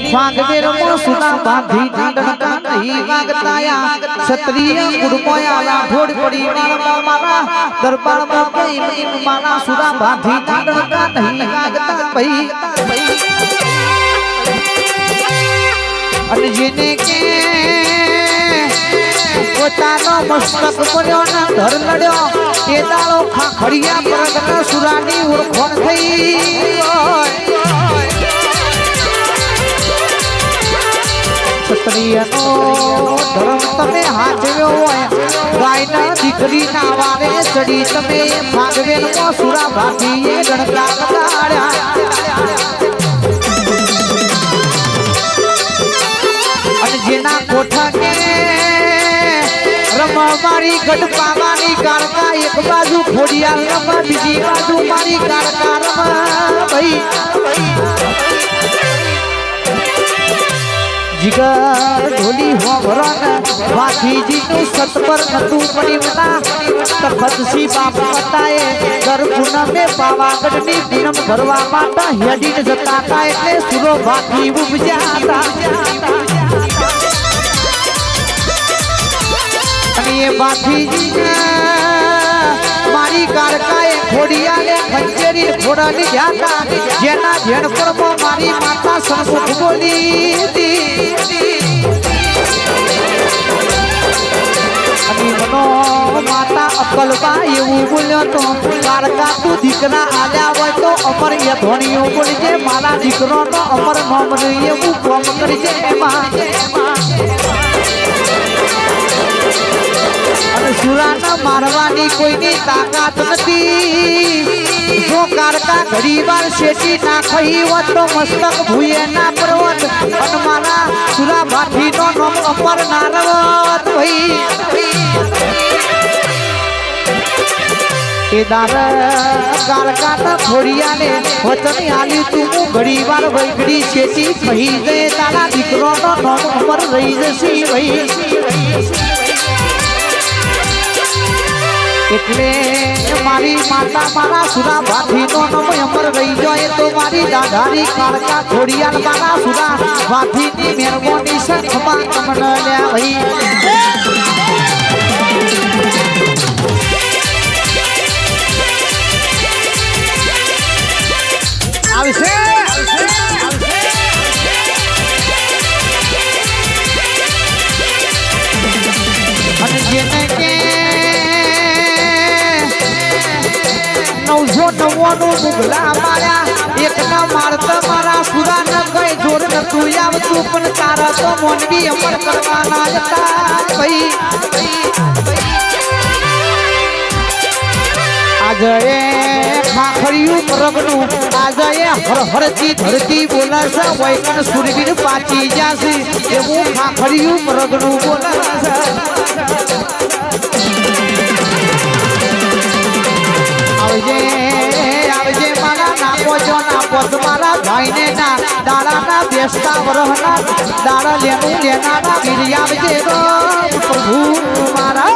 फागवेर सुना बांधी डांडका नहीं वागताया क्षत्रिय गुड़मोया राठौड़ परिवार मारा दरबार में कई मारा सुना बांधी डांडका नहीं वागता भाई अरे जेने के પોતાનો મસ્તક પડ્યો ને ધર લડ્યો એ દાળો ખાખડિયા પરગના સુરાની ઓળખોણ થઈ ક્ષત્રિયનો ધર્મ તમે હાચવ્યો હોય ગાયના દીકરીના વારે ચડી તમે ભાગવેલમાં સુરા ભાગીએ ગણકા લગાડ્યા અને જેના કોઠા કે मारी गढ़ पावानी कारका एक बाजू खोड़िया रमा बीजी बाजू मारी कारका रमा भाई जिगर ढोली हो भरन बाकी जी तो सत पर नतु पड़ी मना तखतसी बाप बताए दर पुनम में पावागढ़ ની પૂનમ ભરવા માતા હેડીને જતા હતા એટલે સુરો બાકી ઉપજ્યા હતા ये बाथी मारी कारकाए खोड़िया ने खंजरी फोड़ा ली जाता जेना जेण पर मारी माता संसुख बोली दी अभी मनो माता अक्कलबा એવું બોલ્યો તો कारका तू દીકરા આલ્યા હોય તો અમર એ ધોણીઓ બોલજે મારા દીકરોનો અમર નામ એવું કોમ કરજે એમાં સુરાના મારવાની કોઈની તાકાત નથી જો कारका ઘડીવાર શેટી નાખી હોત તો મસ્તક ભૂયે ના પરવત અને મારા સુરા ભાઠીનો નામ અમર ના રવત ભાઈ એ દાર कारका ના ખોડિયાને વચન આલી તું ઘડીવાર વૈગડી શેટી થઈ દે તારા દીકરોનો નામ અમર રહી જશે ભાઈ એટલે મારી માતા મારા સુરા ભાથીનો નામ અમર રહી જાય તો મારી દાદારી कारका ખોડિયાલ મારા સુરા ભાથીની મહેરબાની સખમાં કમન લ્યા ભાઈ આવશે અને જેને કે 999 મુગલા માર્યા એકના મારતા મારા સુરા ન કઈ જોર નતું આવતું પણ તારા તો મોનવી અમર કરવાના હતા ભાઈ આજે ખાખડિયું પરગનું આજે હર હરતી ધરતી બોલાશે વૈકન સુરવીર પાછી જાશે એવું ખાખડિયું પરગનું બોલાશે आवजे मारा नाको जो नाको तुम्हारा भाई ने ना दाड़ा ना बेस्ता वरहना दाड़ा लेना ना वीर आवजे प्रभु मारा